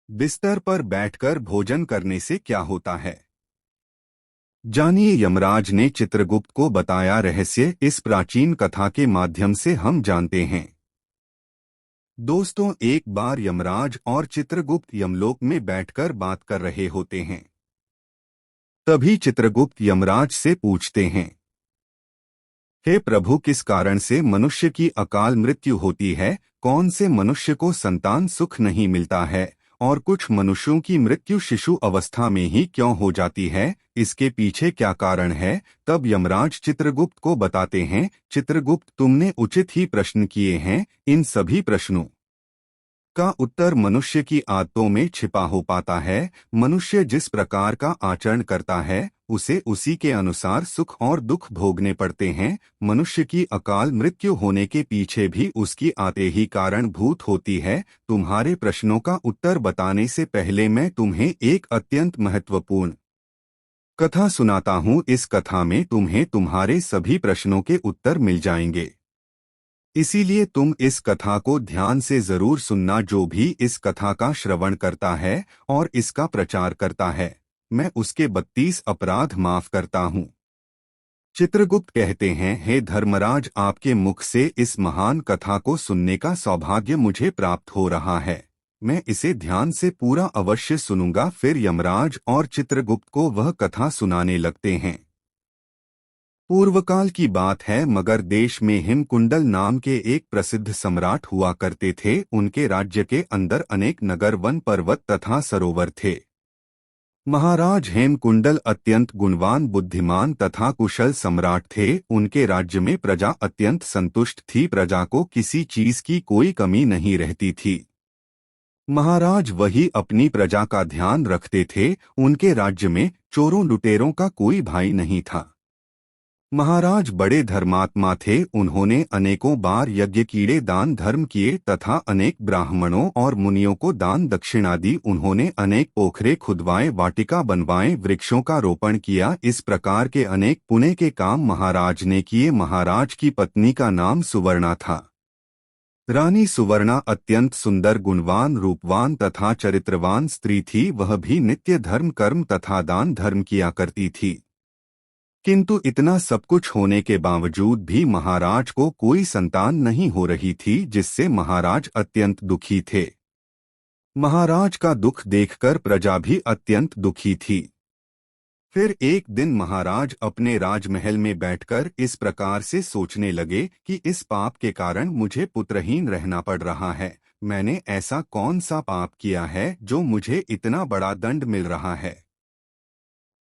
बिस्तर पर बैठकर भोजन करने से क्या होता है? जानिए, यमराज ने चित्रगुप्त को बताया रहस्य। इस प्राचीन कथा के माध्यम से हम जानते हैं। दोस्तों, एक बार यमराज और चित्रगुप्त यमलोक में बैठकर बात कर रहे होते हैं। तभी चित्रगुप्त यमराज से पूछते हैं, हे प्रभु, किस कारण से मनुष्य की अकाल मृत्यु होती है? कौन से मनुष्य को संतान सुख नहीं मिलता है और कुछ मनुष्यों की मृत्यु शिशु अवस्था में ही क्यों हो जाती है? इसके पीछे क्या कारण है? तब यमराज चित्रगुप्त को बताते हैं, चित्रगुप्त, तुमने उचित ही प्रश्न किए हैं। इन सभी प्रश्नों का उत्तर मनुष्य की आदतों में छिपा हो पाता है। मनुष्य जिस प्रकार का आचरण करता है, उसे उसी के अनुसार सुख और दुख भोगने पड़ते हैं। मनुष्य की अकाल मृत्यु होने के पीछे भी उसकी आते ही कारणभूत होती है। तुम्हारे प्रश्नों का उत्तर बताने से पहले मैं तुम्हें एक अत्यंत महत्वपूर्ण कथा सुनाता हूँ। इस कथा में तुम्हें तुम्हारे सभी प्रश्नों के उत्तर मिल जाएंगे। इसीलिए तुम इस कथा को ध्यान से जरूर सुनना। जो भी इस कथा का श्रवण करता है और इसका प्रचार करता है, मैं उसके 32 अपराध माफ करता हूँ। चित्रगुप्त कहते हैं, हे धर्मराज, आपके मुख से इस महान कथा को सुनने का सौभाग्य मुझे प्राप्त हो रहा है। मैं इसे ध्यान से पूरा अवश्य सुनूंगा। फिर यमराज और चित्रगुप्त को वह कथा सुनाने लगते हैं। पूर्वकाल की बात है, मगर देश में हिमकुंडल नाम के एक प्रसिद्ध सम्राट हुआ करते थे। उनके राज्य के अंदर अनेक नगर, वन, पर्वत तथा सरोवर थे। महाराज हेमकुंडल अत्यंत गुणवान, बुद्धिमान तथा कुशल सम्राट थे। उनके राज्य में प्रजा अत्यंत संतुष्ट थी। प्रजा को किसी चीज की कोई कमी नहीं रहती थी। महाराज वही अपनी प्रजा का ध्यान रखते थे। उनके राज्य में चोरों लुटेरों का कोई भाई नहीं था। महाराज बड़े धर्मात्मा थे। उन्होंने अनेकों बार यज्ञ कीड़े दान धर्म किए तथा अनेक ब्राह्मणों और मुनियों को दान दक्षिणा दी। उन्होंने अनेक पोखरे खुदवाए, वाटिका बनवाए, वृक्षों का रोपण किया। इस प्रकार के अनेक पुण्य के काम महाराज ने किए। महाराज की पत्नी का नाम सुवर्णा था। रानी सुवर्णा अत्यंत सुंदर, गुणवान, रूपवान तथा चरित्रवान स्त्री थी। वह भी नित्य धर्म कर्म तथा दान धर्म किया करती थी। किंतु इतना सब कुछ होने के बावजूद भी महाराज को कोई संतान नहीं हो रही थी, जिससे महाराज अत्यंत दुखी थे। महाराज का दुख देखकर प्रजा भी अत्यंत दुखी थी। फिर एक दिन महाराज अपने राजमहल में बैठकर इस प्रकार से सोचने लगे कि इस पाप के कारण मुझे पुत्रहीन रहना पड़ रहा है। मैंने ऐसा कौन सा पाप किया है जो मुझे इतना बड़ा दंड मिल रहा है?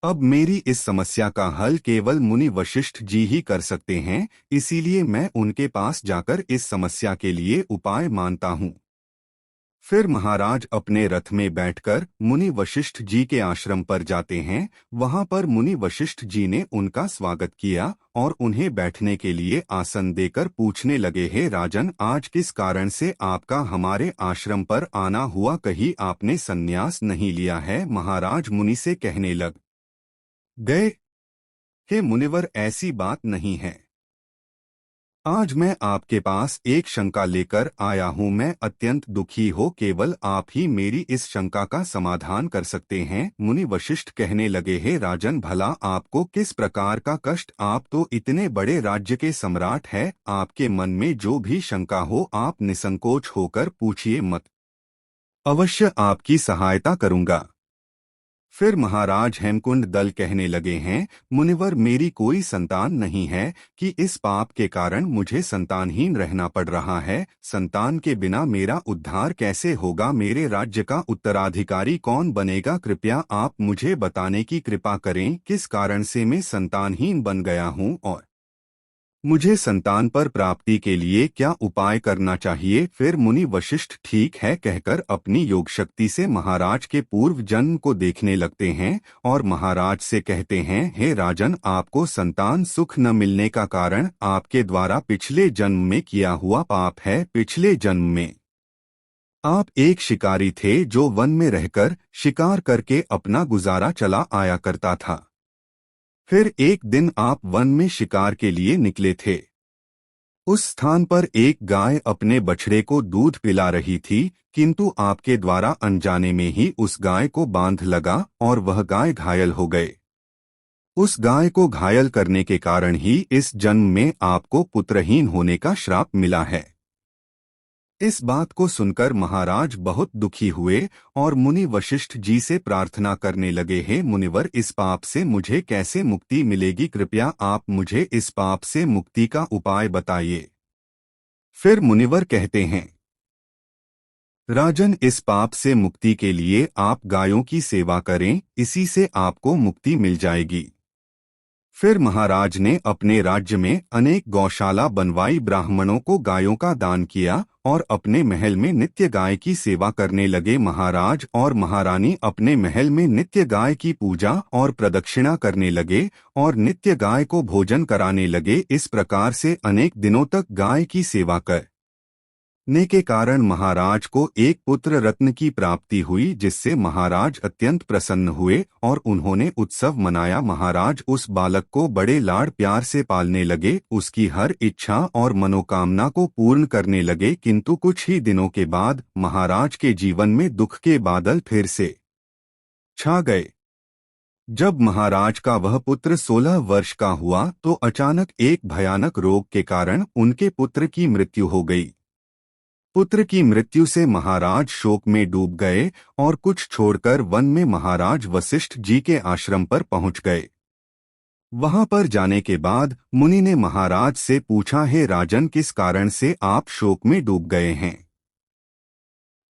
अब मेरी इस समस्या का हल केवल मुनि वशिष्ठ जी ही कर सकते हैं। इसीलिए मैं उनके पास जाकर इस समस्या के लिए उपाय मानता हूँ। फिर महाराज अपने रथ में बैठकर मुनि वशिष्ठ जी के आश्रम पर जाते हैं। वहां पर मुनि वशिष्ठ जी ने उनका स्वागत किया और उन्हें बैठने के लिए आसन देकर पूछने लगे, हे राजन, आज किस कारण से आपका हमारे आश्रम पर आना हुआ? कहीं आपने संन्यास नहीं लिया है? महाराज मुनि से कहने लग गए, हे मुनिवर, ऐसी बात नहीं है। आज मैं आपके पास एक शंका लेकर आया हूँ। मैं अत्यंत दुखी हो, केवल आप ही मेरी इस शंका का समाधान कर सकते हैं। मुनि वशिष्ठ कहने लगे, हे राजन, भला आपको किस प्रकार का कष्ट? आप तो इतने बड़े राज्य के सम्राट हैं। आपके मन में जो भी शंका हो, आप निसंकोच होकर पूछिए मत। अवश्य आपकी सहायता करूँगा। फिर महाराज हेमकुंड दल कहने लगे हैं, मुनिवर, मेरी कोई संतान नहीं है कि इस पाप के कारण मुझे संतानहीन रहना पड़ रहा है। संतान के बिना मेरा उद्धार कैसे होगा? मेरे राज्य का उत्तराधिकारी कौन बनेगा? कृपया आप मुझे बताने की कृपा करें, किस कारण से मैं संतानहीन बन गया हूँ और मुझे संतान पर प्राप्ति के लिए क्या उपाय करना चाहिए? फिर मुनि वशिष्ठ ठीक है कहकर अपनी योग शक्ति से महाराज के पूर्व जन्म को देखने लगते हैं और महाराज से कहते हैं, हे राजन, आपको संतान सुख न मिलने का कारण आपके द्वारा पिछले जन्म में किया हुआ पाप है। पिछले जन्म में आप एक शिकारी थे जो वन में रहकर शिकार करके अपना गुजारा चला आया करता था। फिर एक दिन आप वन में शिकार के लिए निकले थे। उस स्थान पर एक गाय अपने बछड़े को दूध पिला रही थी, किंतु आपके द्वारा अनजाने में ही उस गाय को बांध लगा और वह गाय घायल हो गए। उस गाय को घायल करने के कारण ही इस जन्म में आपको पुत्रहीन होने का श्राप मिला है। इस बात को सुनकर महाराज बहुत दुखी हुए और मुनि वशिष्ठ जी से प्रार्थना करने लगे, हे मुनिवर, इस पाप से मुझे कैसे मुक्ति मिलेगी? कृपया आप मुझे इस पाप से मुक्ति का उपाय बताइए। फिर मुनिवर कहते हैं, राजन, इस पाप से मुक्ति के लिए आप गायों की सेवा करें, इसी से आपको मुक्ति मिल जाएगी। फिर महाराज ने अपने राज्य में अनेक गौशाला बनवाई, ब्राह्मणों को गायों का दान किया और अपने महल में नित्य गाय की सेवा करने लगे। महाराज और महारानी अपने महल में नित्य गाय की पूजा और प्रदक्षिणा करने लगे और नित्य गाय को भोजन कराने लगे। इस प्रकार से अनेक दिनों तक गाय की सेवा करने के कारण महाराज को एक पुत्र रत्न की प्राप्ति हुई, जिससे महाराज अत्यंत प्रसन्न हुए और उन्होंने उत्सव मनाया। महाराज उस बालक को बड़े लाड़ प्यार से पालने लगे, उसकी हर इच्छा और मनोकामना को पूर्ण करने लगे। किंतु कुछ ही दिनों के बाद महाराज के जीवन में दुख के बादल फिर से छा गए। जब महाराज का वह पुत्र 16 वर्ष का हुआ तो अचानक एक भयानक रोग के कारण उनके पुत्र की मृत्यु हो गई। पुत्र की मृत्यु से महाराज शोक में डूब गए और कुछ छोड़कर वन में महाराज वशिष्ठ जी के आश्रम पर पहुंच गए। वहां पर जाने के बाद मुनि ने महाराज से पूछा, हे राजन, किस कारण से आप शोक में डूब गए हैं?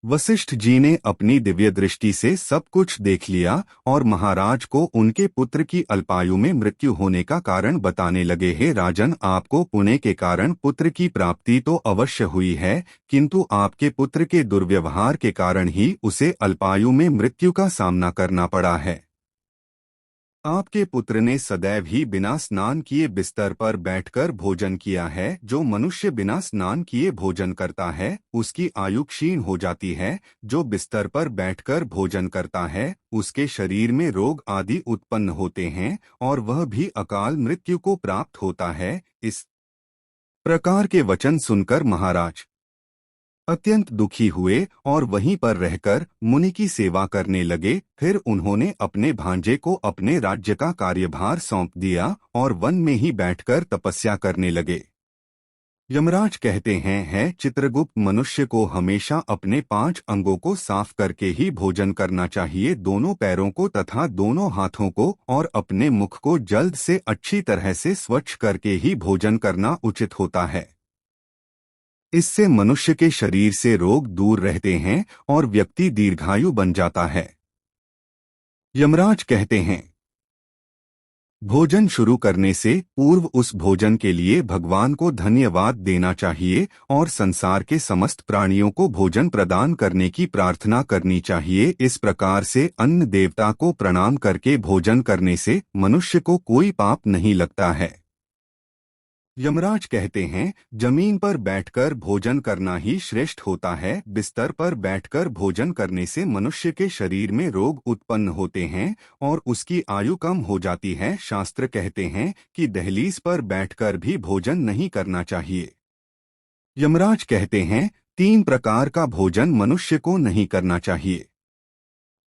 वशिष्ठ जी ने अपनी दिव्य दृष्टि से सब कुछ देख लिया और महाराज को उनके पुत्र की अल्पायु में मृत्यु होने का कारण बताने लगे। हे राजन, आपको पुण्य के कारण पुत्र की प्राप्ति तो अवश्य हुई है, किंतु आपके पुत्र के दुर्व्यवहार के कारण ही उसे अल्पायु में मृत्यु का सामना करना पड़ा है। आपके पुत्र ने सदैव ही बिना स्नान किए बिस्तर पर बैठकर भोजन किया है। जो मनुष्य बिना स्नान किए भोजन करता है उसकी आयु क्षीण हो जाती है। जो बिस्तर पर बैठकर भोजन करता है उसके शरीर में रोग आदि उत्पन्न होते हैं और वह भी अकाल मृत्यु को प्राप्त होता है। इस प्रकार के वचन सुनकर महाराज अत्यंत दुखी हुए और वहीं पर रहकर मुनि की सेवा करने लगे। फिर उन्होंने अपने भांजे को अपने राज्य का कार्यभार सौंप दिया और वन में ही बैठकर तपस्या करने लगे। यमराज कहते हैं, है चित्रगुप्त, मनुष्य को हमेशा अपने 5 अंगों को साफ करके ही भोजन करना चाहिए, दोनों पैरों को तथा दोनों हाथों को, और अपने मुख को जल्द से अच्छी तरह से स्वच्छ करके ही भोजन करना उचित होता है। इससे मनुष्य के शरीर से रोग दूर रहते हैं और व्यक्ति दीर्घायु बन जाता है। यमराज कहते हैं, भोजन शुरू करने से पूर्व उस भोजन के लिए भगवान को धन्यवाद देना चाहिए और संसार के समस्त प्राणियों को भोजन प्रदान करने की प्रार्थना करनी चाहिए। इस प्रकार से अन्न देवता को प्रणाम करके भोजन करने से मनुष्य को कोई पाप नहीं लगता है। यमराज कहते हैं, जमीन पर बैठकर भोजन करना ही श्रेष्ठ होता है। बिस्तर पर बैठकर भोजन करने से मनुष्य के शरीर में रोग उत्पन्न होते हैं और उसकी आयु कम हो जाती है। शास्त्र कहते हैं कि दहलीज पर बैठकर भी भोजन नहीं करना चाहिए। यमराज कहते हैं, 3 प्रकार का भोजन मनुष्य को नहीं करना चाहिए।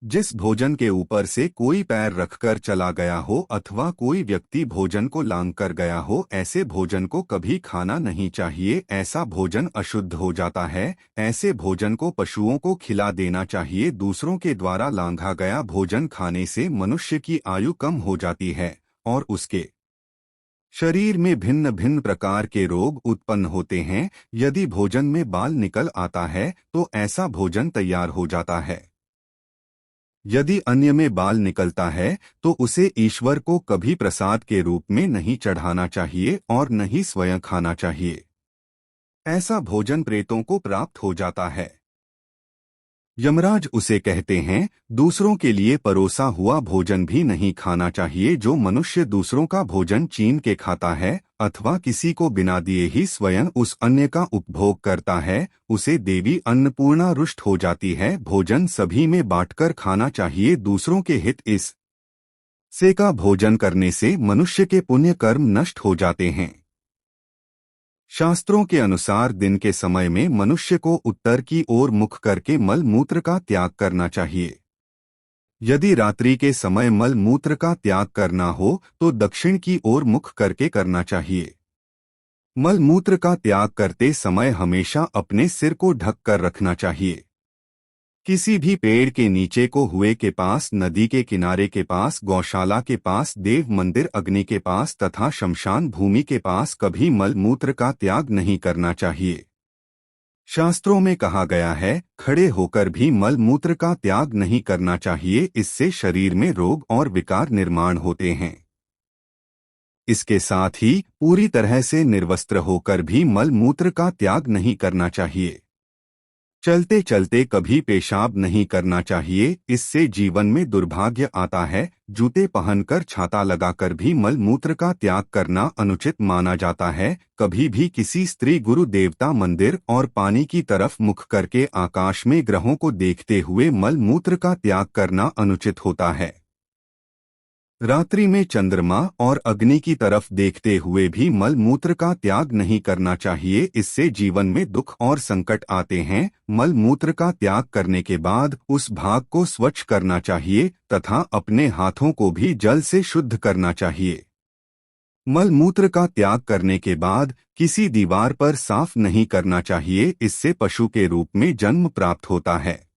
जिस भोजन के ऊपर से कोई पैर रखकर चला गया हो अथवा कोई व्यक्ति भोजन को लांघ कर गया हो, ऐसे भोजन को कभी खाना नहीं चाहिए। ऐसा भोजन अशुद्ध हो जाता है। ऐसे भोजन को पशुओं को खिला देना चाहिए। दूसरों के द्वारा लांघा गया भोजन खाने से मनुष्य की आयु कम हो जाती है और उसके शरीर में भिन्न भिन्न प्रकार के रोग उत्पन्न होते हैं। यदि भोजन में बाल निकल आता है तो ऐसा भोजन तैयार हो जाता है। यदि अन्य में बाल निकलता है तो उसे ईश्वर को कभी प्रसाद के रूप में नहीं चढ़ाना चाहिए और न ही स्वयं खाना चाहिए। ऐसा भोजन प्रेतों को प्राप्त हो जाता है। यमराज उसे कहते हैं, दूसरों के लिए परोसा हुआ भोजन भी नहीं खाना चाहिए। जो मनुष्य दूसरों का भोजन छीन के खाता है अथवा किसी को बिना दिए ही स्वयं उस अन्न का उपभोग करता है, उसे देवी अन्नपूर्णा रुष्ट हो जाती है। भोजन सभी में बांटकर खाना चाहिए, दूसरों के हित इस से का भोजन करने से मनुष्य के पुण्य कर्म नष्ट हो जाते हैं। शास्त्रों के अनुसार दिन के समय में मनुष्य को उत्तर की ओर मुख करके मल मूत्र का त्याग करना चाहिए। यदि रात्रि के समय मल मूत्र का त्याग करना हो तो दक्षिण की ओर मुख करके करना चाहिए। मल मूत्र का त्याग करते समय हमेशा अपने सिर को ढक कर रखना चाहिए। किसी भी पेड़ के नीचे को हुए के पास, नदी के किनारे के पास, गौशाला के पास, देव मंदिर अग्नि के पास तथा शमशान भूमि के पास कभी मल मूत्र का त्याग नहीं करना चाहिए। शास्त्रों में कहा गया है, खड़े होकर भी मल मूत्र का त्याग नहीं करना चाहिए, इससे शरीर में रोग और विकार निर्माण होते हैं। इसके साथ ही पूरी तरह से निर्वस्त्र होकर भी मल मूत्र का त्याग नहीं करना चाहिए। चलते चलते कभी पेशाब नहीं करना चाहिए, इससे जीवन में दुर्भाग्य आता है। जूते पहनकर, छाता लगाकर भी मल मूत्र का त्याग करना अनुचित माना जाता है। कभी भी किसी स्त्री, गुरु, देवता, मंदिर और पानी की तरफ मुख करके आकाश में ग्रहों को देखते हुए मल मूत्र का त्याग करना अनुचित होता है। रात्रि में चंद्रमा और अग्नि की तरफ देखते हुए भी मल मूत्र का त्याग नहीं करना चाहिए, इससे जीवन में दुख और संकट आते हैं। मल मूत्र का त्याग करने के बाद उस भाग को स्वच्छ करना चाहिए तथा अपने हाथों को भी जल से शुद्ध करना चाहिए। मल मूत्र का त्याग करने के बाद किसी दीवार पर साफ नहीं करना चाहिए, इससे पशु के रूप में जन्म प्राप्त होता है।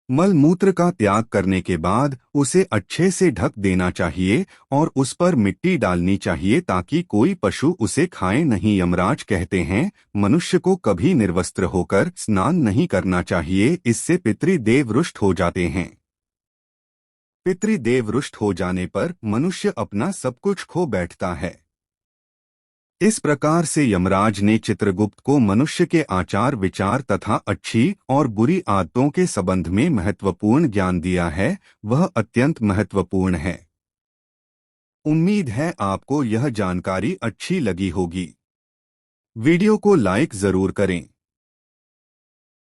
मल मूत्र का त्याग करने के बाद उसे अच्छे से ढक देना चाहिए और उस पर मिट्टी डालनी चाहिए ताकि कोई पशु उसे खाए नहीं। यमराज कहते हैं, मनुष्य को कभी निर्वस्त्र होकर स्नान नहीं करना चाहिए, इससे पितृदेव रुष्ट हो जाते हैं। पितृदेव रुष्ट हो जाने पर मनुष्य अपना सब कुछ खो बैठता है। इस प्रकार से यमराज ने चित्रगुप्त को मनुष्य के आचार विचार तथा अच्छी और बुरी आदतों के संबंध में महत्वपूर्ण ज्ञान दिया है। वह अत्यंत महत्वपूर्ण है। उम्मीद है आपको यह जानकारी अच्छी लगी होगी। वीडियो को लाइक जरूर करें।